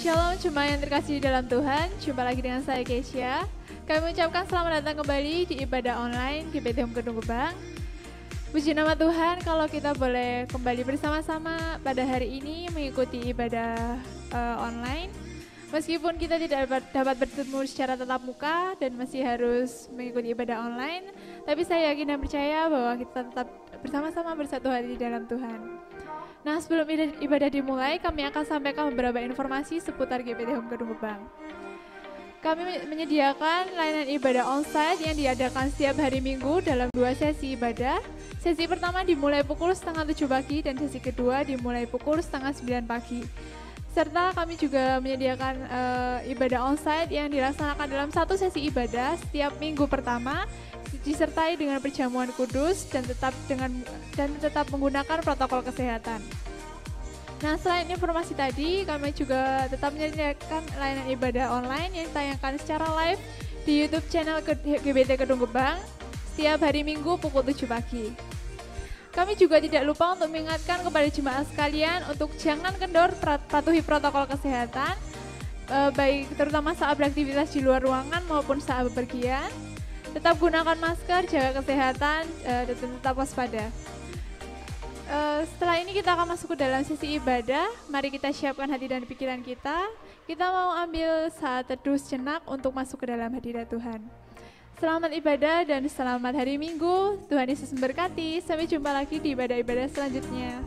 Shalom jemaat yang terkasih di dalam Tuhan, jumpa lagi dengan saya Keisha. Kami mengucapkan selamat datang kembali di ibadah online di PT Home Kedung Gebang. Puji nama Tuhan kalau kita boleh kembali bersama-sama pada hari ini mengikuti ibadah online. Meskipun kita tidak dapat bertemu secara tatap muka dan masih harus mengikuti ibadah online, tapi saya yakin dan percaya bahwa kita tetap bersama-sama bersatu hati di dalam Tuhan. Nah, sebelum ibadah dimulai, kami akan sampaikan beberapa informasi seputar GPT Home Kedung Gebang. Kami menyediakan layanan ibadah onsite yang diadakan setiap hari Minggu dalam 2 sesi ibadah. Sesi pertama dimulai pukul 6:30 pagi dan sesi kedua dimulai pukul 8:30 pagi. Serta kami juga menyediakan ibadah onsite yang dilaksanakan dalam satu sesi ibadah setiap minggu pertama, disertai dengan perjamuan kudus dan tetap menggunakan protokol kesehatan. Nah, selain informasi tadi, kami juga tetap menyediakan layanan ibadah online yang ditayangkan secara live di YouTube channel GBT Kedung Gebang setiap hari Minggu pukul 7 pagi. Kami juga tidak lupa untuk mengingatkan kepada jemaat sekalian untuk jangan kendor, patuhi protokol kesehatan, baik terutama saat beraktivitas di luar ruangan maupun saat bepergian. Tetap gunakan masker, jaga kesehatan, dan tetap waspada. Setelah ini kita akan masuk ke dalam sesi ibadah. Mari kita siapkan hati dan pikiran kita. Kita mau ambil saat teduh sejenak untuk masuk ke dalam hadirat Tuhan. Selamat ibadah dan selamat hari Minggu. Tuhan Yesus memberkati. Sampai jumpa lagi di ibadah-ibadah selanjutnya.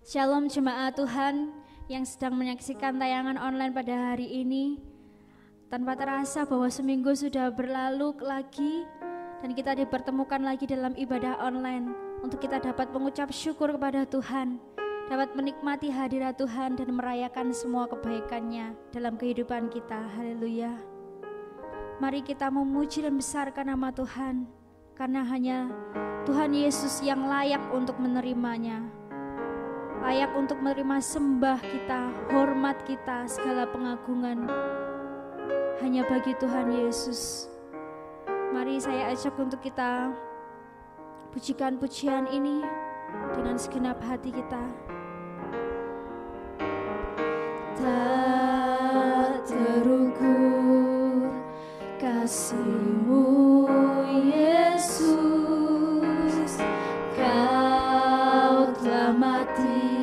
Shalom jemaat Tuhan yang sedang menyaksikan tayangan online pada hari ini. Tanpa terasa bahwa seminggu sudah berlalu lagi dan kita dipertemukan lagi dalam ibadah online untuk kita dapat mengucap syukur kepada Tuhan, dapat menikmati hadirat Tuhan dan merayakan semua kebaikan-Nya dalam kehidupan kita. Haleluya. Mari kita memuji dan besarkan nama Tuhan, karena hanya Tuhan Yesus yang layak untuk menerimanya. Layak untuk menerima sembah kita, hormat kita, segala pengagungan hanya bagi Tuhan Yesus. Mari saya ajak untuk kita pujikan pujian ini dengan segenap hati kita. Tak terukur kasih-Mu Yesus, Kau telah mati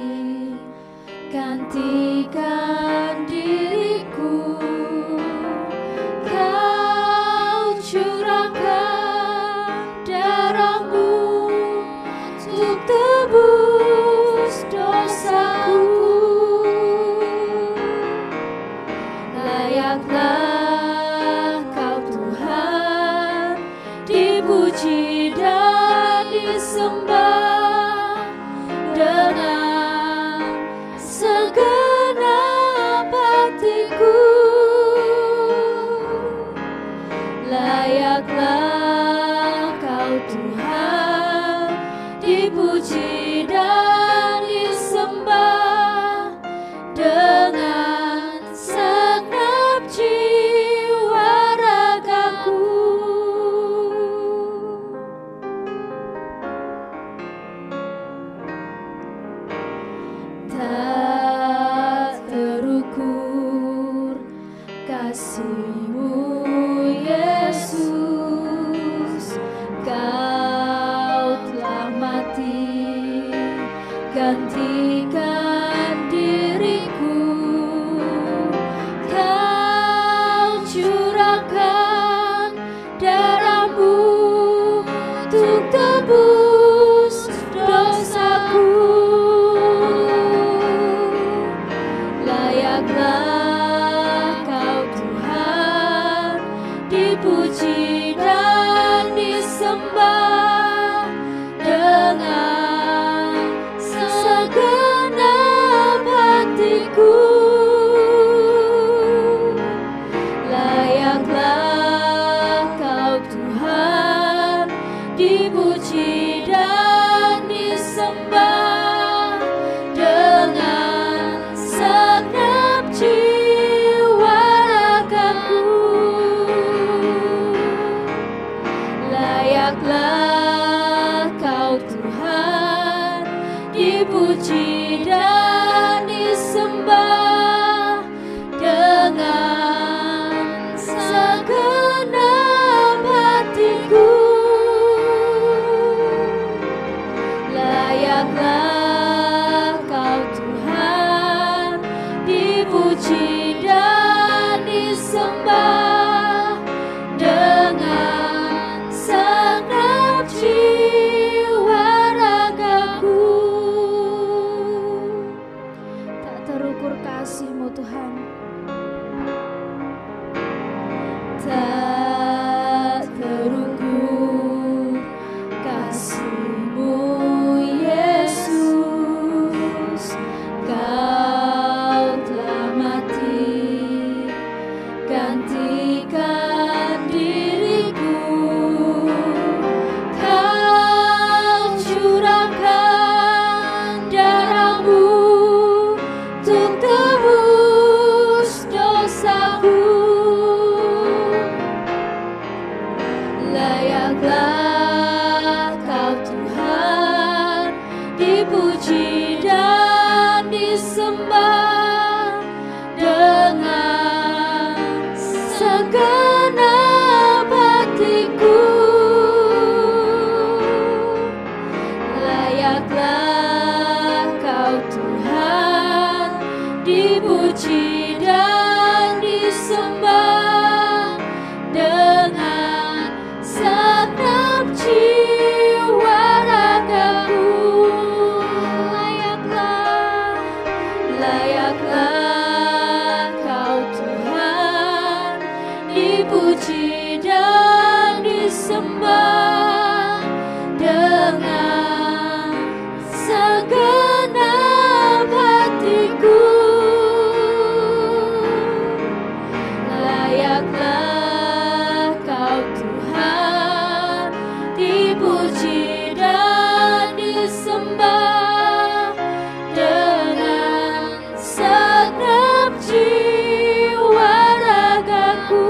gantikan diriku. Kau curahkan darah-Mu untuk tebus dosaku. Layaklah Kau Tuhan dipuji dan disembah dengan segenap hatiku. Layaklah Kau Tuhan dipuji dan disembah dengan segenap jiwa ragaku. Tak terukur kasih-Mu Yesus, Kau telah mati gantikan diriku. Kau curahkan darah-Mu untuk tebus dosaku. Layaklah Kau Tuhan dipuji dan disembah dengan segenap hatiku. Layaklah Kau Tuhan dipuji dan disembah dengan segenap jiwa ragaku. Layaklah dan disembah dengan segenap hatiku. Layaklah Kau Tuhan, dipuji dan disembah dengan segenap jiwa ragaku.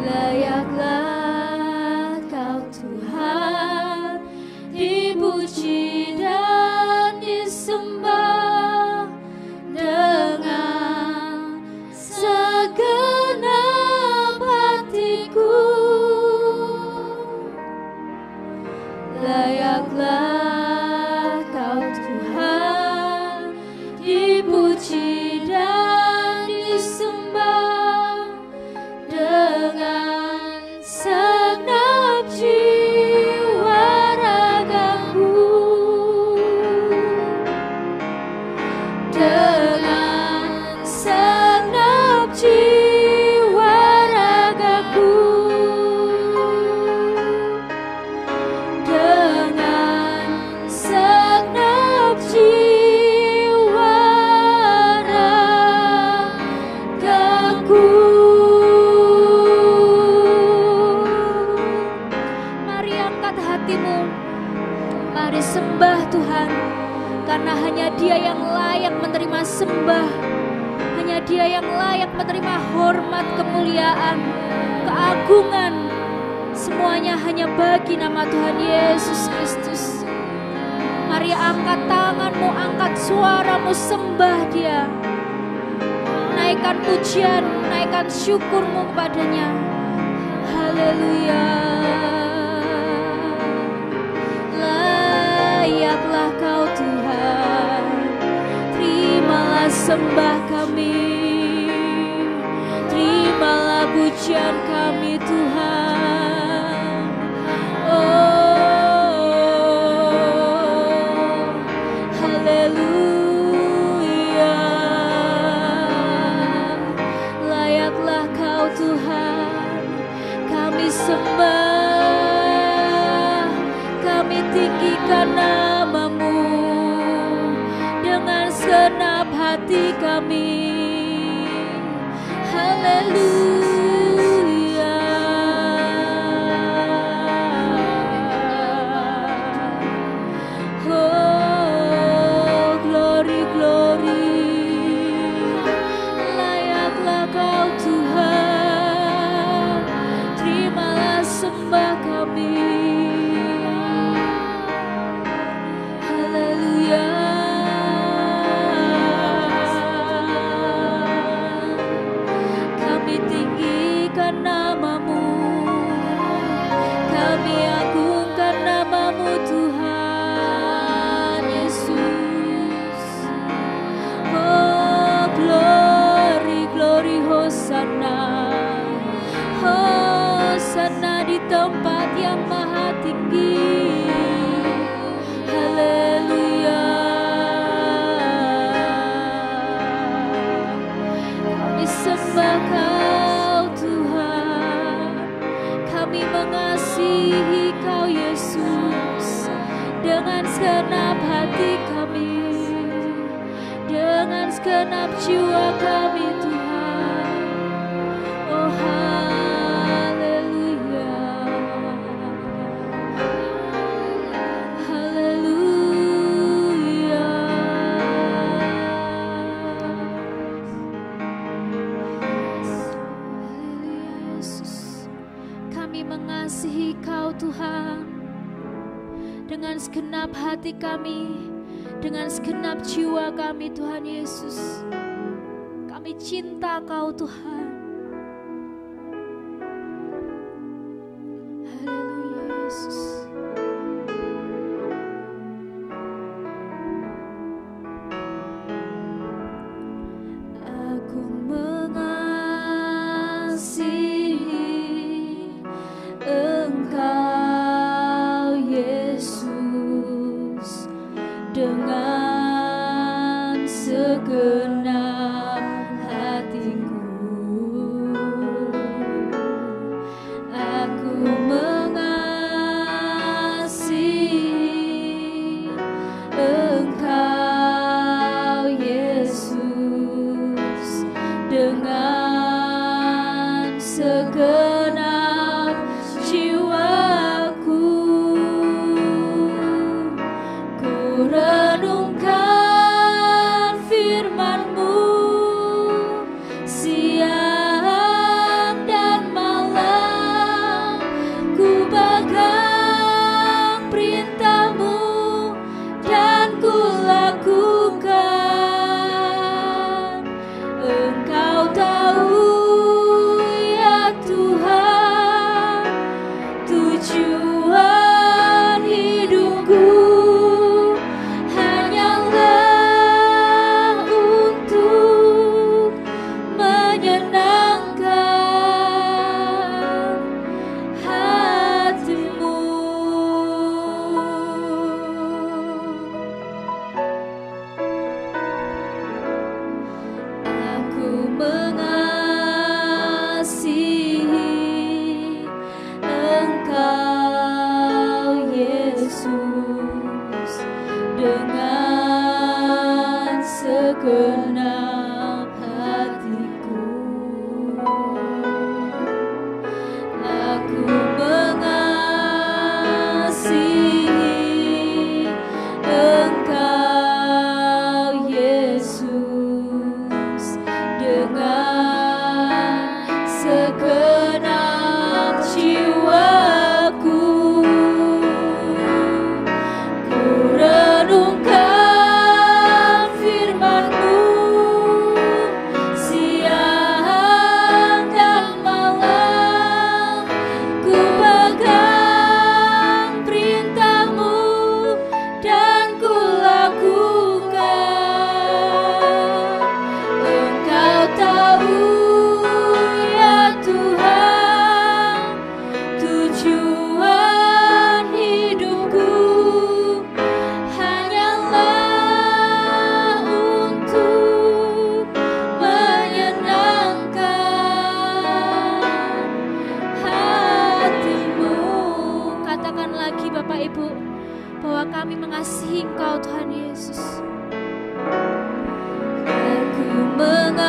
Layaklah Kau Tuhan, dipuji dan disembah dengan segenap hatiku. Layaklah Kau Tuhan, dipuji dan disembah dengan segenap jiwa ragaku. Dengan segenap jiwa ragaku. Dengan segenap jiwa ragaku. Mari angkat hatimu, mari sembah Tuhan, karena hanya Dia yang layak menerima sembah, hanya Dia yang layak menerima hormat, kemuliaan, keagungan. Semuanya hanya bagi nama Tuhan Yesus Kristus. Mari angkat tanganmu, angkat suaramu, sembah Dia. Naikkan pujian, naikkan syukurmu kepadanya. Haleluya. Layaklah Kau Tuhan, terimalah sembah kami, terimalah pujian kami Tuhan. Oh, haleluya. Layaklah Kau Tuhan, kami sembah, kami tinggikan nama-Mu dengan segenap hati kami. Haleluya. Oh, glory, glory. Layaklah Kau Tuhan, terimalah sembah kami. Haleluya. Kami tinggikan nama-Mu, kami agungkan nama-Mu Tuhan Yesus. Oh, glory, glory, Hosana, Hosana di tempat yang maha tinggi. Haleluya. Kami sembah Kau Tuhan, kami mengasihi Kau Yesus dengan segenap hati kami, dengan segenap jiwa kami Tuhan. Oh, haleluya. Haleluya. Haleluya Yesus. Kami mengasihi Kau Tuhan dengan segenap hati kami, dengan segenap jiwa kami Tuhan Yesus. Kami cinta Kau Tuhan. Haleluya Yesus. Aku mengasihi Engkau Yesus dengan segenap hatiku. segenap jiwaku. Ku renungkan firman-Mu siang dan malam, ku pegang perintah-Mu dan ku lakukan. Engkau tahu ya Tuhan, tujuan hidupku hanyalah untuk menyenangkan hati-Mu. Aku mengasihi Engkau Yesus dengan segenap hatiku. Aku mengasihi Engkau Yesus dengan segenap jiwaku. Ku renungkan firman-Mu siang dan malam, ku pegang perintah-Mu dan ku lakukan. Engkau tahu ya Tuhan, tujuan hidupku hanyalah untuk menyenangkan hati-Mu. Katakan lagi Bapak Ibu bahwa kami mengasihi Engkau Tuhan Yesus. Aku mengasihi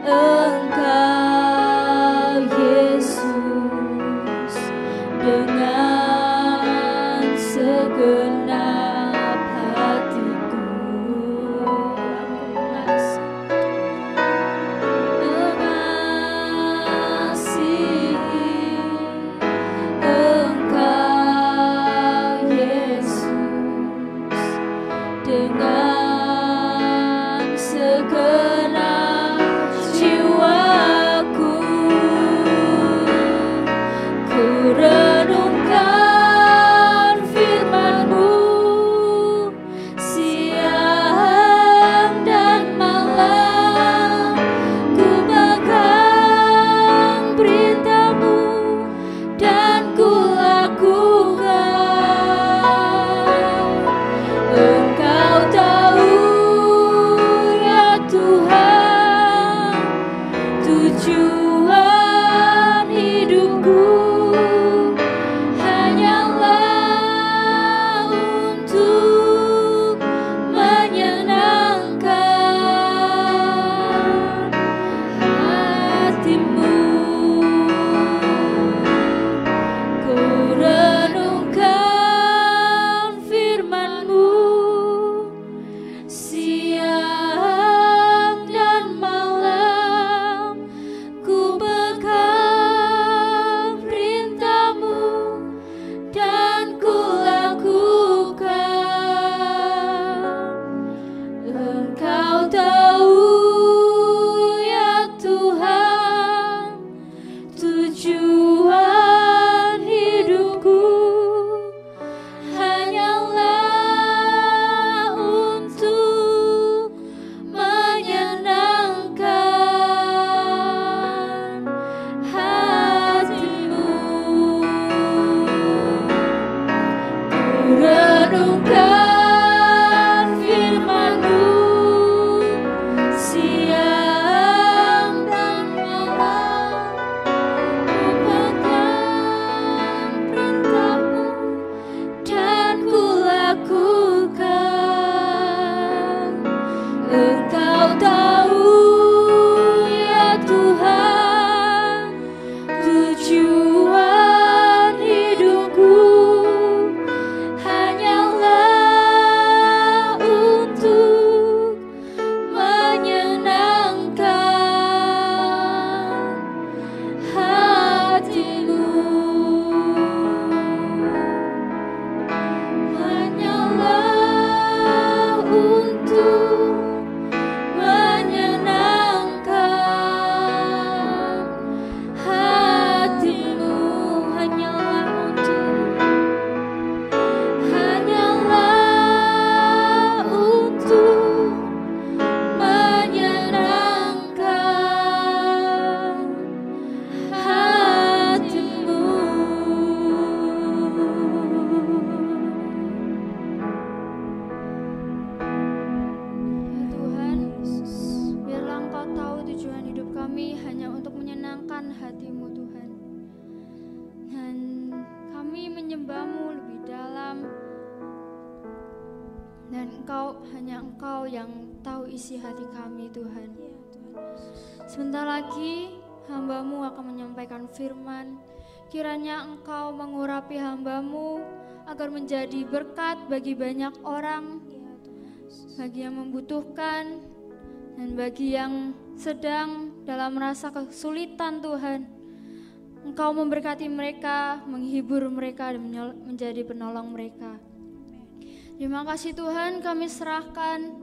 Engkau Yesus dengan segenap hatiku. Mengasihi Engkau Yesus dengan segenap jiwaku. Ku renungkan firman-Mu siang dan malam, ku pegang perintah-Mu dan ku lakukan. Engkau tahu ya Tuhan, tujuan hidupku hanyalah untuk menyenangkan hati-Mu. Ku renungkan firman-Mu siang dan malam, ku pegang perintah-Mu dan ku lakukan. Engkau tahu ya Tuhan, tujuan hidupku hanyalah untuk menyenangkan hati-Mu. Ku renungkan firman-Mu siang dan malam, ku pegang perintah-Mu dan ku lakukan. Engkau tahu hanya Engkau yang tahu isi hati kami Tuhan. Sebentar lagi hamba-Mu akan menyampaikan firman. Kiranya Engkau mengurapi hamba-Mu agar menjadi berkat bagi banyak orang, bagi yang membutuhkan dan bagi yang sedang dalam rasa kesulitan Tuhan. Engkau memberkati mereka, menghibur mereka dan menjadi penolong mereka. Terima kasih Tuhan, kami serahkan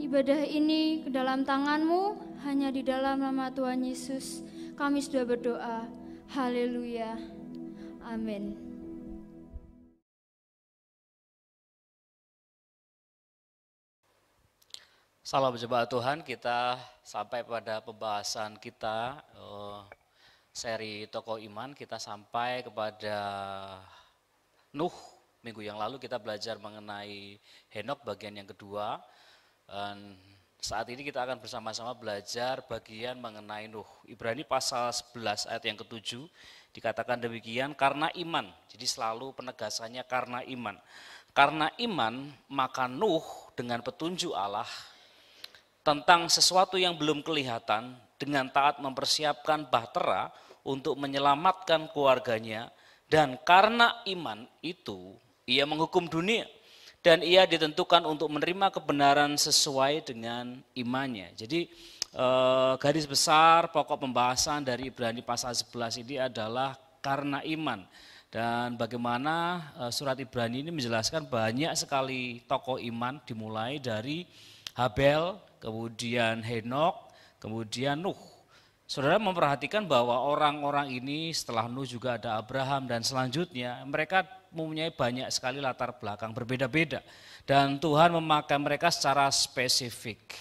ibadah ini ke dalam tangan-Mu, hanya di dalam nama Tuhan Yesus kami sudah berdoa. Haleluya. Amin. Salam jemaat Tuhan, kita sampai pada pembahasan kita seri Tokoh Iman. Kita sampai kepada Nuh. Minggu yang lalu kita belajar mengenai Henok bagian yang kedua. Dan saat ini kita akan bersama-sama belajar bagian mengenai Nuh. Ibrani pasal 11 ayat yang ke-7 dikatakan demikian, karena iman. Jadi selalu penegasannya karena iman. Karena iman maka Nuh dengan petunjuk Allah tentang sesuatu yang belum kelihatan dengan taat mempersiapkan bahtera untuk menyelamatkan keluarganya, dan karena iman itu ia menghukum dunia dan ia ditentukan untuk menerima kebenaran sesuai dengan imannya. Jadi garis besar pokok pembahasan dari Ibrani pasal 11 ini adalah karena iman. Dan bagaimana surat Ibrani ini menjelaskan banyak sekali tokoh iman, dimulai dari Habel, kemudian Henok, kemudian Nuh. Saudara memperhatikan bahwa orang-orang ini setelah Nuh juga ada Abraham dan selanjutnya mereka mempunyai banyak sekali latar belakang berbeda-beda. Dan Tuhan memakai mereka secara spesifik.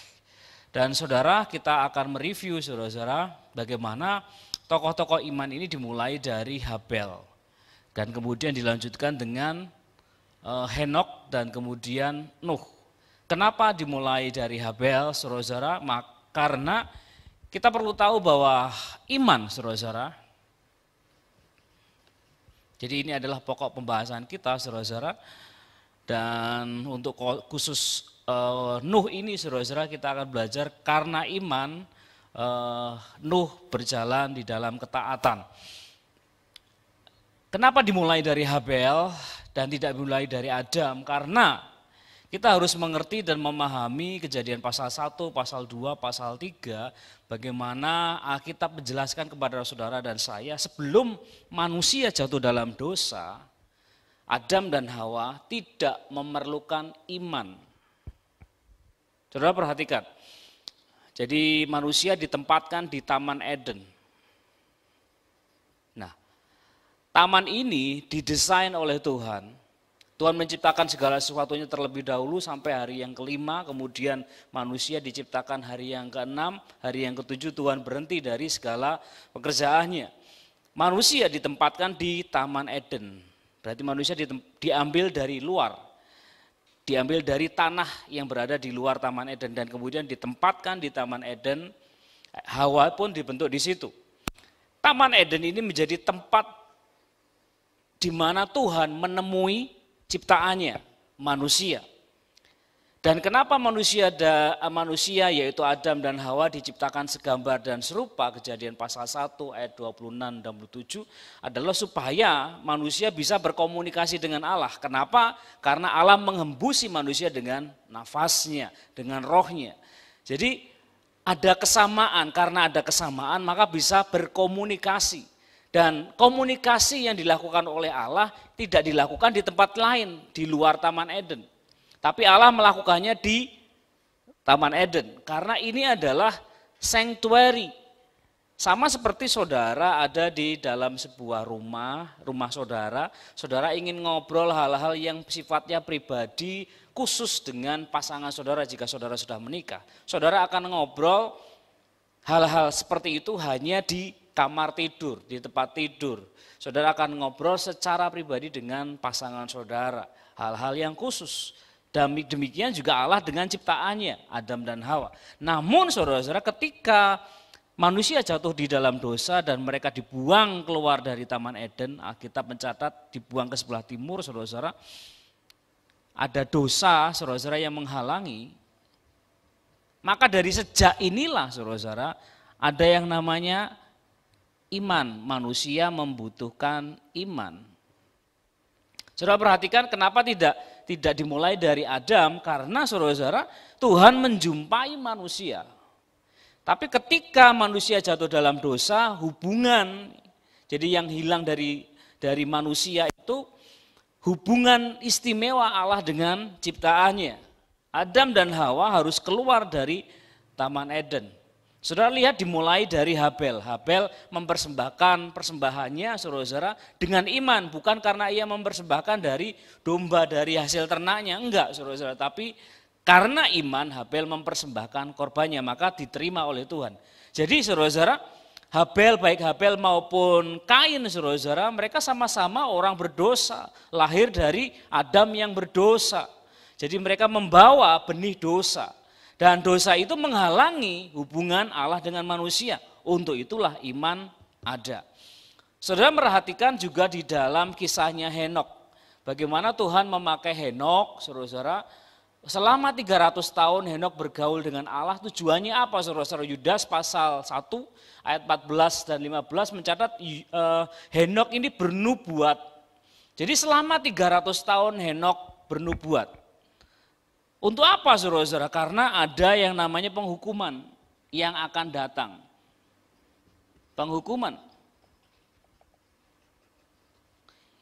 Dan saudara, kita akan mereview saudara-saudara bagaimana tokoh-tokoh iman ini dimulai dari Habel. Dan kemudian dilanjutkan dengan Henok dan kemudian Nuh. Kenapa dimulai dari Habel saudara-saudara? Karena kita perlu tahu bahwa iman saudara-saudara, jadi ini adalah pokok pembahasan kita saudara-saudara, dan untuk khusus Nuh ini saudara-saudara kita akan belajar karena iman Nuh berjalan di dalam ketaatan. Kenapa dimulai dari Habel dan tidak dimulai dari Adam? Karena kita harus mengerti dan memahami Kejadian pasal 1, pasal 2, pasal 3, bagaimana Alkitab menjelaskan kepada saudara dan saya sebelum manusia jatuh dalam dosa, Adam dan Hawa tidak memerlukan iman. Saudara perhatikan, jadi manusia ditempatkan di Taman Eden. Nah, taman ini didesain oleh Tuhan. Tuhan menciptakan segala sesuatunya terlebih dahulu sampai hari yang kelima, kemudian manusia diciptakan hari yang keenam, hari yang ketujuh Tuhan berhenti dari segala pekerjaannya. Manusia ditempatkan di Taman Eden, berarti manusia diambil dari luar, diambil dari tanah yang berada di luar Taman Eden dan kemudian ditempatkan di Taman Eden. Hawa pun dibentuk di situ. Taman Eden ini menjadi tempat di mana Tuhan menemui ciptaannya, manusia. Dan kenapa manusia yaitu Adam dan Hawa diciptakan segambar dan serupa, Kejadian pasal 1 ayat 26 dan 27 adalah supaya manusia bisa berkomunikasi dengan Allah. Kenapa? Karena Allah menghembusi manusia dengan nafasnya, dengan rohnya. Jadi ada kesamaan, karena ada kesamaan maka bisa berkomunikasi. Dan komunikasi yang dilakukan oleh Allah tidak dilakukan di tempat lain, di luar Taman Eden. Tapi Allah melakukannya di Taman Eden, karena ini adalah sanctuary. Sama seperti saudara ada di dalam sebuah rumah saudara, saudara ingin ngobrol hal-hal yang sifatnya pribadi, khusus dengan pasangan saudara jika saudara sudah menikah. Saudara akan ngobrol hal-hal seperti itu hanya di kamar tidur, di tempat tidur. Saudara akan ngobrol secara pribadi dengan pasangan saudara, hal-hal yang khusus. Demikian juga Allah dengan ciptaannya, Adam dan Hawa. Namun saudara-saudara, ketika manusia jatuh di dalam dosa dan mereka dibuang keluar dari Taman Eden, Alkitab mencatat dibuang ke sebelah timur, saudara-saudara, ada dosa, saudara-saudara, yang menghalangi, maka dari sejak inilah, saudara-saudara, ada yang namanya iman. Manusia membutuhkan iman. Saudara perhatikan kenapa tidak dimulai dari Adam, karena saudara-saudara, Tuhan menjumpai manusia. Tapi ketika manusia jatuh dalam dosa, hubungan, jadi yang hilang dari manusia itu hubungan istimewa Allah dengan ciptaannya. Adam dan Hawa harus keluar dari Taman Eden. Saudara lihat dimulai dari Habel. Habel mempersembahkan persembahannya, saudara-saudara, dengan iman. Bukan karena ia mempersembahkan dari domba, dari hasil ternaknya. Enggak, saudara-saudara. Tapi karena iman, Habel mempersembahkan korbannya, maka diterima oleh Tuhan. Jadi saudara-saudara, baik Habel maupun Kain, saudara-saudara, mereka sama-sama orang berdosa. Lahir dari Adam yang berdosa. Jadi mereka membawa benih dosa. Dan dosa itu menghalangi hubungan Allah dengan manusia. Untuk itulah iman ada. Saudara perhatikan juga di dalam kisahnya Henok. Bagaimana Tuhan memakai Henok, saudara-saudara, selama 300 tahun Henok bergaul dengan Allah. Tujuannya apa, saudara-saudara? Yudas pasal 1 ayat 14 dan 15 mencatat Henok ini bernubuat. Jadi selama 300 tahun Henok bernubuat. Untuk apa, saudara-saudara? Karena ada yang namanya penghukuman yang akan datang. Penghukuman.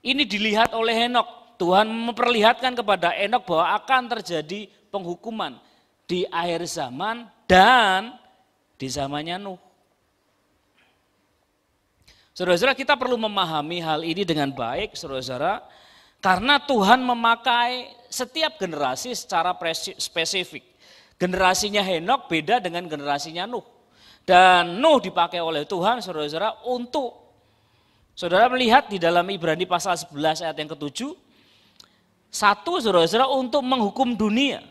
Ini dilihat oleh Henok. Tuhan memperlihatkan kepada Henok bahwa akan terjadi penghukuman di akhir zaman dan di zamannya Nuh. Saudara-saudara, kita perlu memahami hal ini dengan baik, saudara-saudara, karena Tuhan memakai setiap generasi secara spesifik. Generasinya Henok beda dengan generasinya Nuh. Dan Nuh dipakai oleh Tuhan, saudara-saudara, untuk, saudara melihat di dalam Ibrani pasal 11 ayat yang ke-7, satu, saudara-saudara, untuk menghukum dunia.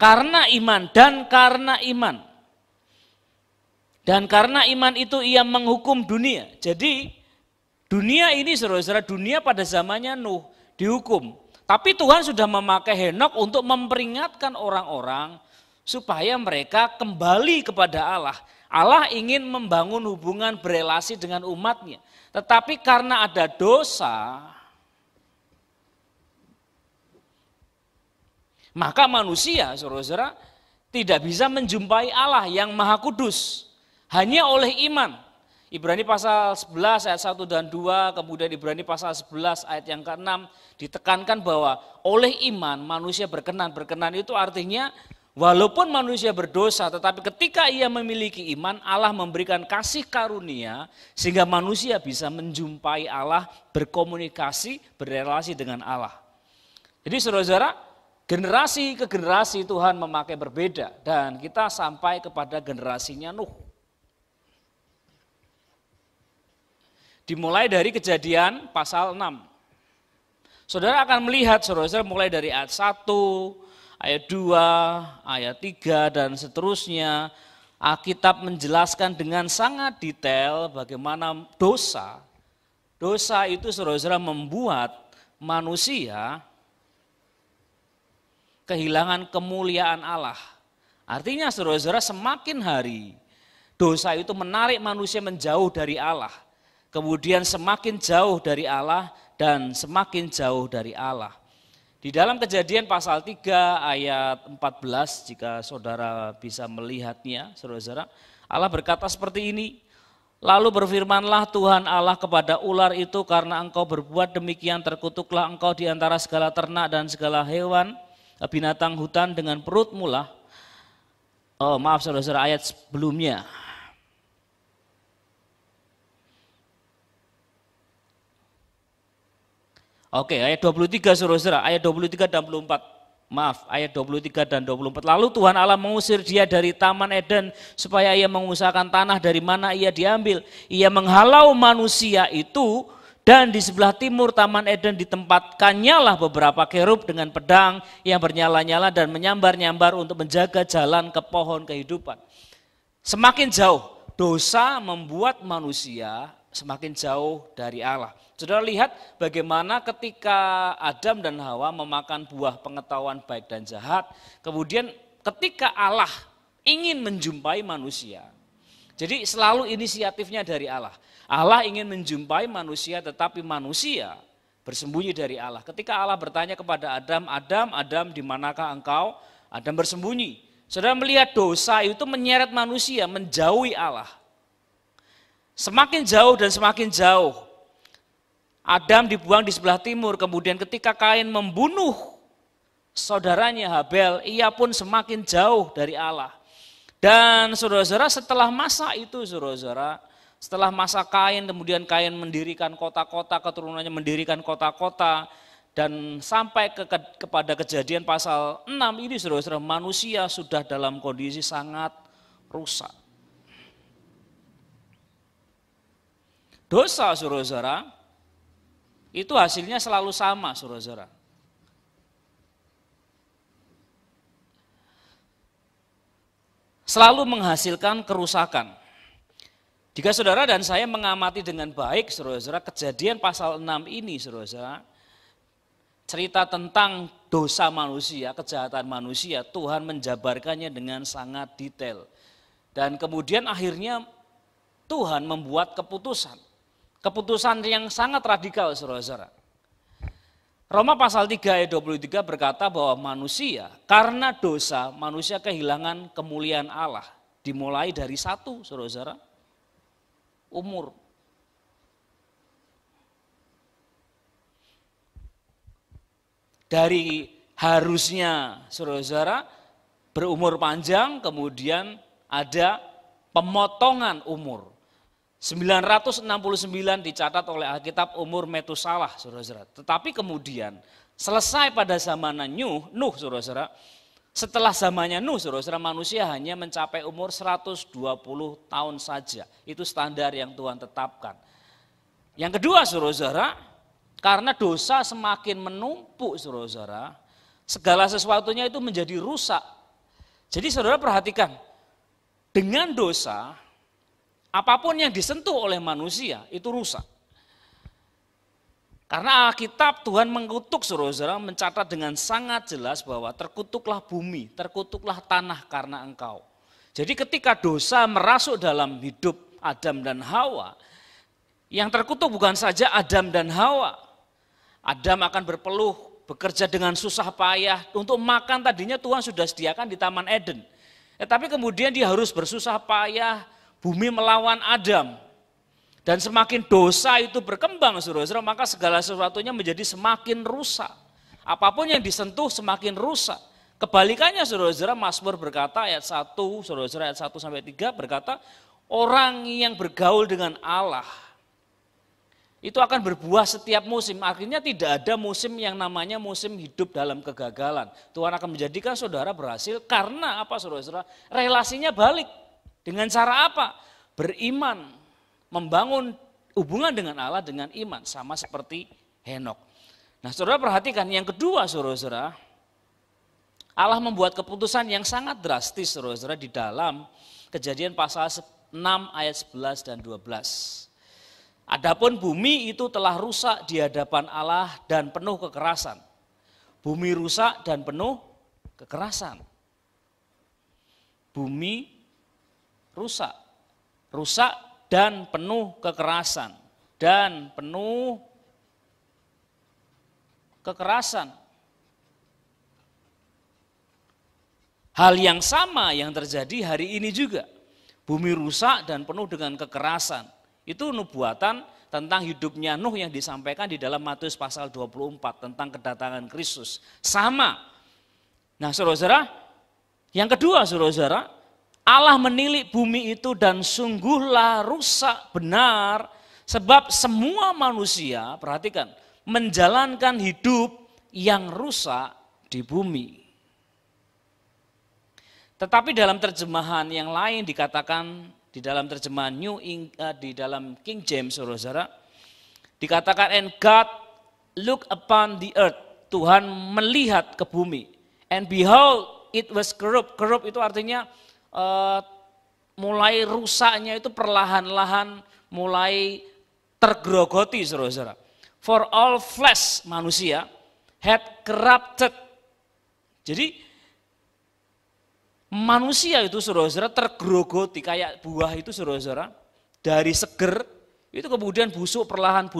Karena iman dan karena iman. Dan karena iman itu ia menghukum dunia. Jadi dunia ini, saudara-saudara, dunia pada zamannya Nuh dihukum. Tapi Tuhan sudah memakai Henok untuk memperingatkan orang-orang supaya mereka kembali kepada Allah. Allah ingin membangun hubungan berelasi dengan umatnya. Tetapi karena ada dosa, maka manusia, saudara-saudara, tidak bisa menjumpai Allah yang Maha Kudus. Hanya oleh iman. Ibrani pasal 11 ayat 1 dan 2, kemudian Ibrani pasal 11 ayat yang ke-6, ditekankan bahwa oleh iman manusia berkenan. Berkenan itu artinya walaupun manusia berdosa, tetapi ketika ia memiliki iman, Allah memberikan kasih karunia sehingga manusia bisa menjumpai Allah, berkomunikasi, berrelasi dengan Allah. Jadi saudara-saudara, generasi ke generasi Tuhan memakai berbeda dan kita sampai kepada generasinya Nuh. Dimulai dari Kejadian pasal 6. Saudara akan melihat, saudara-saudara, mulai dari ayat 1, ayat 2, ayat 3 dan seterusnya. Alkitab menjelaskan dengan sangat detail bagaimana dosa itu, saudara-saudara, membuat manusia kehilangan kemuliaan Allah. Artinya, saudara-saudara, semakin hari dosa itu menarik manusia menjauh dari Allah. Kemudian semakin jauh dari Allah dan semakin jauh dari Allah. Di dalam Kejadian pasal 3 ayat 14, jika saudara bisa melihatnya, saudara-saudara, Allah berkata seperti ini, lalu berfirmanlah Tuhan Allah kepada ular itu, karena engkau berbuat demikian, terkutuklah engkau di antara segala ternak dan segala hewan, binatang hutan dengan perutmu lah. Oh maaf saudara-saudara, ayat sebelumnya. Oke, ayat 23 saudara-saudara, ayat 23 dan 24. Maaf, ayat 23 dan 24. Lalu Tuhan Allah mengusir dia dari Taman Eden supaya ia mengusahakan tanah dari mana ia diambil. Ia menghalau manusia itu dan di sebelah timur Taman Eden ditempatkannya lah beberapa kerub dengan pedang yang bernyala-nyala dan menyambar-nyambar untuk menjaga jalan ke pohon kehidupan. Semakin jauh dosa membuat manusia semakin jauh dari Allah. Saudara lihat bagaimana ketika Adam dan Hawa memakan buah pengetahuan baik dan jahat, kemudian ketika Allah ingin menjumpai manusia, jadi selalu inisiatifnya dari Allah. Allah ingin menjumpai manusia, tetapi manusia bersembunyi dari Allah. Ketika Allah bertanya kepada Adam, Adam, di manakah engkau? Adam bersembunyi. Saudara melihat dosa itu menyeret manusia, menjauhi Allah. Semakin jauh dan semakin jauh. Adam dibuang di sebelah timur, kemudian ketika Kain membunuh saudaranya Habel, ia pun semakin jauh dari Allah. Dan saudara-saudara setelah masa itu, saudara-saudara, setelah masa Kain, kemudian Kain mendirikan kota-kota, keturunannya mendirikan kota-kota, dan sampai kepada Kejadian pasal 6 ini, saudara-saudara, manusia sudah dalam kondisi sangat rusak. Dosa, saudara-saudara, itu hasilnya selalu sama, saudara-saudara. Selalu menghasilkan kerusakan. Jika saudara dan saya mengamati dengan baik, saudara-saudara, Kejadian pasal 6 ini, saudara-saudara, cerita tentang dosa manusia, kejahatan manusia, Tuhan menjabarkannya dengan sangat detail. Dan kemudian akhirnya Tuhan membuat keputusan yang sangat radikal, saudara-saudara. Roma pasal 3 ayat 23 berkata bahwa manusia, karena dosa, manusia kehilangan kemuliaan Allah. Dimulai dari satu, saudara-saudara, umur. Dari harusnya, saudara-saudara, berumur panjang, kemudian ada pemotongan umur. 969 dicatat oleh Alkitab umur Metusalah, saudara-saudara. Tetapi kemudian selesai pada zaman Nuh, saudara-saudara. Setelah zamannya Nuh, saudara-saudara, manusia hanya mencapai umur 120 tahun saja. Itu standar yang Tuhan tetapkan. Yang kedua, saudara-saudara, karena dosa semakin menumpuk, saudara-saudara, segala sesuatunya itu menjadi rusak. Jadi saudara perhatikan, dengan dosa, apapun yang disentuh oleh manusia itu rusak. Karena Alkitab Tuhan mengutuk, saudara-saudara, mencatat dengan sangat jelas bahwa terkutuklah bumi, terkutuklah tanah karena engkau. Jadi ketika dosa merasuk dalam hidup Adam dan Hawa, yang terkutuk bukan saja Adam dan Hawa. Adam akan berpeluh, bekerja dengan susah payah, untuk makan tadinya Tuhan sudah sediakan di Taman Eden. Tapi kemudian dia harus bersusah payah, bumi melawan Adam. Dan semakin dosa itu berkembang, saudara-saudara, maka segala sesuatunya menjadi semakin rusak. Apapun yang disentuh semakin rusak. Kebalikannya, saudara-saudara, Mazmur berkata ayat 1, saudara-saudara, ayat 1-3 berkata, orang yang bergaul dengan Allah itu akan berbuah setiap musim. Akhirnya tidak ada musim yang namanya musim hidup dalam kegagalan. Tuhan akan menjadikan saudara berhasil karena apa, saudara-saudara? Relasinya balik. Dengan cara apa? Beriman, membangun hubungan dengan Allah dengan iman, sama seperti Henokh. Nah, saudara perhatikan, yang kedua, saudara-saudara, Allah membuat keputusan yang sangat drastis, saudara-saudara, di dalam Kejadian pasal 6 ayat 11 dan 12. Adapun bumi itu telah rusak di hadapan Allah dan penuh kekerasan. Bumi rusak dan penuh kekerasan. Bumi rusak dan penuh kekerasan, Hal yang sama yang terjadi hari ini juga. Bumi rusak dan penuh dengan kekerasan. Itu nubuatan tentang hidupnya Nuh yang disampaikan di dalam Matius pasal 24 tentang kedatangan Kristus. Sama. Nah, saudara-saudara, yang kedua, saudara-saudara, Allah menilik bumi itu dan sungguhlah rusak benar, sebab semua manusia, perhatikan, menjalankan hidup yang rusak di bumi. Tetapi dalam terjemahan yang lain dikatakan, di dalam terjemahan di dalam King James, saudara-saudara, dikatakan, and God look upon the earth, Tuhan melihat ke bumi, and behold it was corrupt. Corrupt itu artinya mulai rusaknya itu perlahan-lahan, mulai tergerogoti, saudara-saudara. For all flesh, manusia, had corrupted. Jadi manusia itu, saudara-saudara, tergerogoti kayak buah itu, saudara-saudara, dari seger itu kemudian busuk perlahan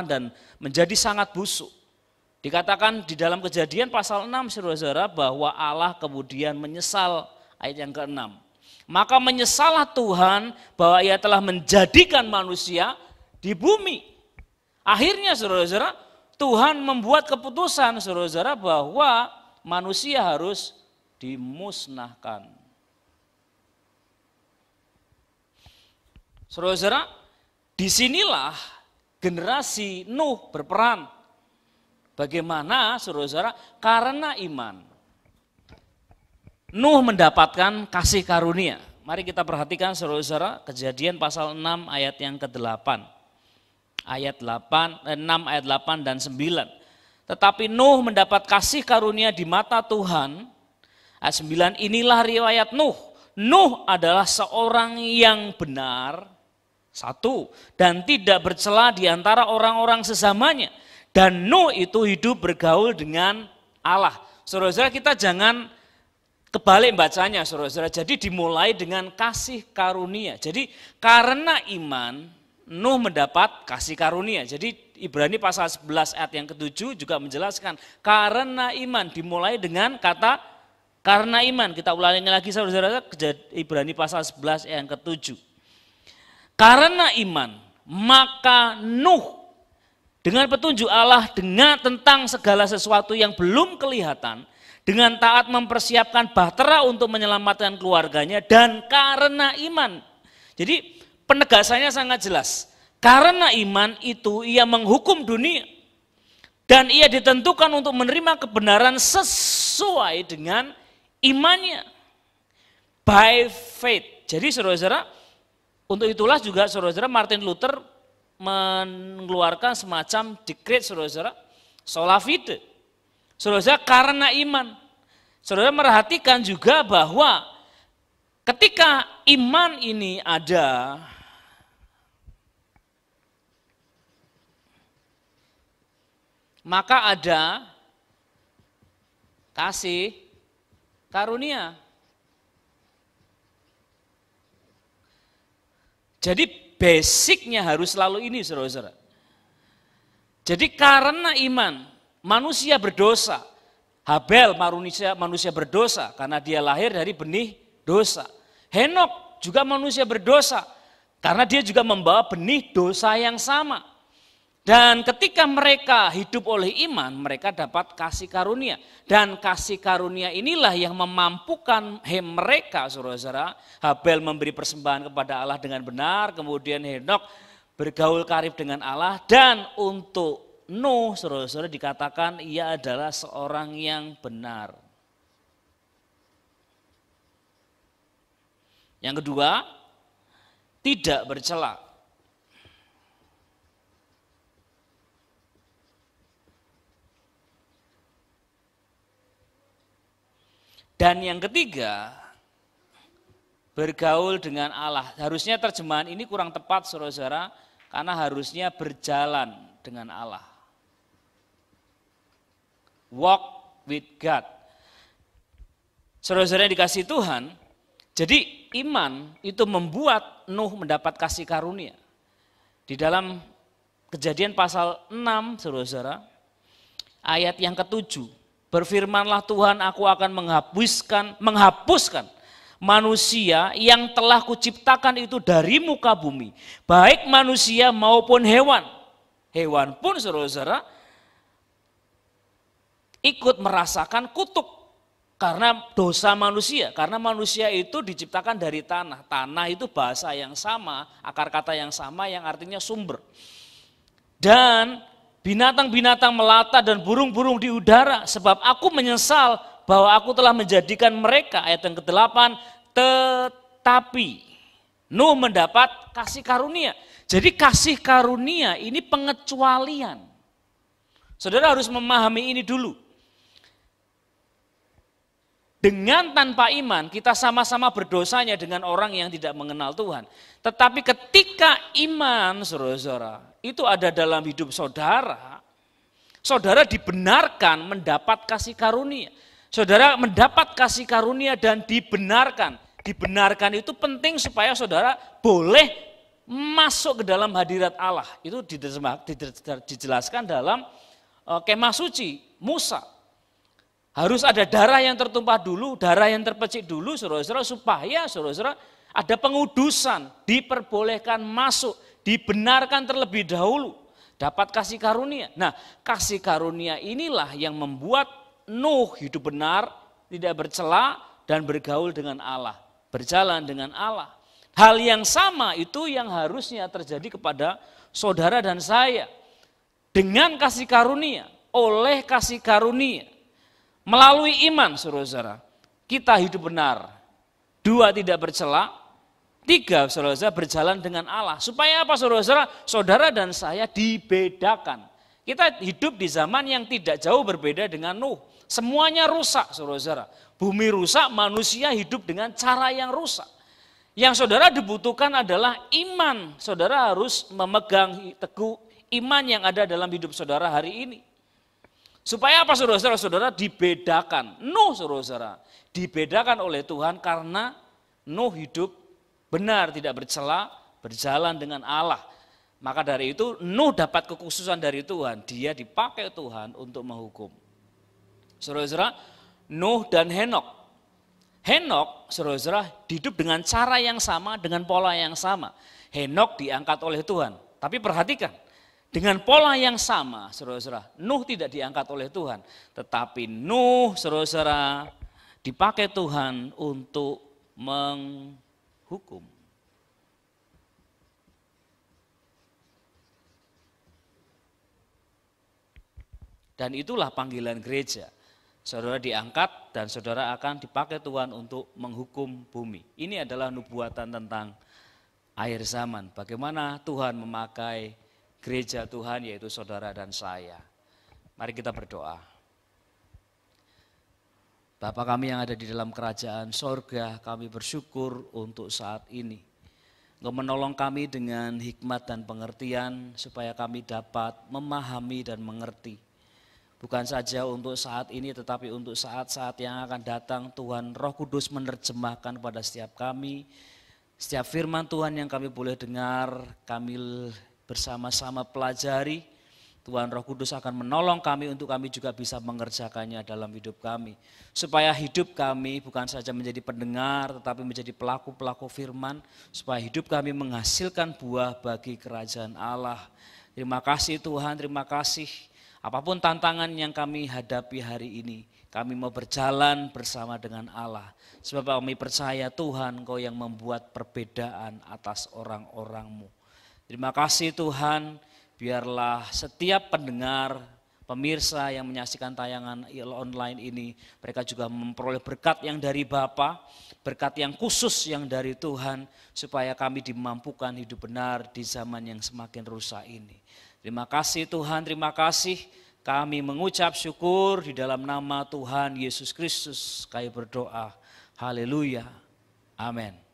dan menjadi sangat busuk. Dikatakan di dalam Kejadian pasal 6, saudara-saudara, bahwa Allah kemudian menyesal, ayat yang ke-6. Maka menyesallah Tuhan bahwa ia telah menjadikan manusia di bumi. Akhirnya, saudara-saudara, Tuhan membuat keputusan, saudara-saudara, bahwa manusia harus dimusnahkan. Saudara-saudara, disinilah generasi Nuh berperan. Bagaimana, saudara-saudara, karena iman Nuh mendapatkan kasih karunia. Mari kita perhatikan, saudara-saudara, Kejadian pasal 6 ayat yang ke-8. Ayat 6 ayat 8 dan 9. Tetapi Nuh mendapat kasih karunia di mata Tuhan. Ayat 9, inilah riwayat Nuh. Nuh adalah seorang yang benar, satu, dan tidak bercela di antara orang-orang sesamanya. Dan Nuh itu hidup bergaul dengan Allah. Saudara-saudara, kita jangan kebalik bacanya, saudara-saudara. Jadi dimulai dengan kasih karunia. Jadi karena iman, Nuh mendapat kasih karunia. Jadi Ibrani pasal 11 ayat yang ke-7 juga menjelaskan karena iman, dimulai dengan kata karena iman. Kita ulangi lagi, saudara-saudara, Ibrani pasal 11 ayat yang ke-7. Karena iman, maka Nuh dengan petunjuk Allah tentang segala sesuatu yang belum kelihatan, dengan taat mempersiapkan bahtera untuk menyelamatkan keluarganya, dan karena iman. Jadi penegasannya sangat jelas. Karena iman itu ia menghukum dunia, dan ia ditentukan untuk menerima kebenaran sesuai dengan imannya. By faith. Jadi saudara-saudara, untuk itulah juga saudara-saudara Martin Luther mengeluarkan semacam dekret, saudara-saudara, sola fide. Saudara-saudara, karena iman. Saudara merhatikan juga bahwa ketika iman ini ada, maka ada kasih karunia. Jadi basicnya harus selalu ini, saudara-saudara. Jadi karena iman, manusia berdosa. Habel manusia berdosa karena dia lahir dari benih dosa. Henok juga manusia berdosa karena dia juga membawa benih dosa yang sama. Dan ketika mereka hidup oleh iman, mereka dapat kasih karunia. Dan kasih karunia inilah yang memampukan mereka, saudara-saudara. Habel memberi persembahan kepada Allah dengan benar, kemudian Henok bergaul karib dengan Allah. Dan untuk Nuh, saudara-saudara, dikatakan ia adalah seorang yang benar. Yang kedua, tidak bercela. Dan yang ketiga, bergaul dengan Allah. Harusnya terjemahan ini kurang tepat, saudara-saudara, karena harusnya berjalan dengan Allah. Walk with God. Saudara-saudara yang dikasihi Tuhan, jadi iman itu membuat Nuh mendapat kasih karunia. Di dalam Kejadian pasal 6, saudara-saudara, ayat yang ke-7. Berfirmanlah Tuhan, aku akan menghapuskan manusia yang telah kuciptakan itu dari muka bumi. Baik manusia maupun hewan. Hewan pun, saudara-saudara, ikut merasakan kutuk karena dosa manusia. Karena manusia itu diciptakan dari tanah. Tanah itu bahasa yang sama, akar kata yang sama yang artinya sumber. Dan binatang-binatang melata dan burung-burung di udara, sebab aku menyesal bahwa aku telah menjadikan mereka, ayat yang ke-8, tetapi Nuh mendapat kasih karunia. Jadi kasih karunia ini pengecualian. Saudara harus memahami ini dulu. dengan tanpa iman kita sama-sama berdosanya dengan orang yang tidak mengenal Tuhan. Tetapi ketika iman, saudara-saudara, itu ada dalam hidup saudara, saudara dibenarkan mendapat kasih karunia. Saudara mendapat kasih karunia dan dibenarkan. Dibenarkan itu penting supaya saudara boleh masuk ke dalam hadirat Allah. Itu dijelaskan dalam kemah suci Musa. Harus ada darah yang tertumpah dulu, darah yang terpecik dulu, saudara-saudara, supaya saudara-saudara ada pengudusan, diperbolehkan masuk, dibenarkan terlebih dahulu, dapat kasih karunia. Nah, kasih karunia inilah yang membuat Nuh hidup benar, tidak bercela dan bergaul dengan Allah, berjalan dengan Allah. Hal yang sama itu yang harusnya terjadi kepada saudara dan saya. Dengan kasih karunia, oleh kasih karunia, melalui iman, saudara-saudara, kita hidup benar. 2, tidak bercela. 3, saudara-saudara, berjalan dengan Allah. Supaya apa, saudara-saudara? Saudara dan saya dibedakan. Kita hidup di zaman yang tidak jauh berbeda dengan Nuh. Semuanya rusak, saudara-saudara. Bumi rusak, manusia hidup dengan cara yang rusak. Yang saudara dibutuhkan adalah iman. Saudara harus memegang teguh iman yang ada dalam hidup saudara hari ini. Supaya apa, saudara-saudara? Saudara dibedakan. Nuh, saudara-saudara, dibedakan oleh Tuhan karena Nuh hidup benar, tidak bercela, berjalan dengan Allah. Maka dari itu Nuh dapat kekhususan dari Tuhan. Dia dipakai Tuhan untuk menghukum. Saudara-saudara, Nuh dan Henok. Henok, saudara-saudara, hidup dengan cara yang sama, dengan pola yang sama. Henok diangkat oleh Tuhan. Tapi perhatikan, dengan pola yang sama, saudara-saudara, Nuh tidak diangkat oleh Tuhan. Tetapi Nuh, saudara-saudara, dipakai Tuhan untuk menghukum. Dan itulah panggilan gereja. Saudara diangkat dan saudara akan dipakai Tuhan untuk menghukum bumi. Ini adalah nubuatan tentang akhir zaman. Bagaimana Tuhan memakai gereja Tuhan, yaitu saudara dan saya. Mari kita berdoa. Bapa kami yang ada di dalam kerajaan sorga, kami bersyukur untuk saat ini. Engkau menolong kami dengan hikmat dan pengertian supaya kami dapat memahami dan mengerti. Bukan saja untuk saat ini tetapi untuk saat-saat yang akan datang, Tuhan Roh Kudus menerjemahkan pada setiap kami. Setiap firman Tuhan yang kami boleh dengar, kami bersama-sama pelajari. Tuhan Roh Kudus akan menolong kami untuk kami juga bisa mengerjakannya dalam hidup kami. Supaya hidup kami bukan saja menjadi pendengar tetapi menjadi pelaku-pelaku firman. Supaya hidup kami menghasilkan buah bagi kerajaan Allah. Terima kasih Tuhan, terima kasih. Apapun tantangan yang kami hadapi hari ini, kami mau berjalan bersama dengan Allah. Sebab kami percaya Tuhan, Engkau yang membuat perbedaan atas orang-orang-Mu. Terima kasih Tuhan, biarlah setiap pendengar, pemirsa yang menyaksikan tayangan online ini, mereka juga memperoleh berkat yang dari Bapa, berkat yang khusus yang dari Tuhan, supaya kami dimampukan hidup benar di zaman yang semakin rusak ini. Terima kasih Tuhan, terima kasih. Kami mengucap syukur di dalam nama Tuhan Yesus Kristus. Kami berdoa. Haleluya. Amin.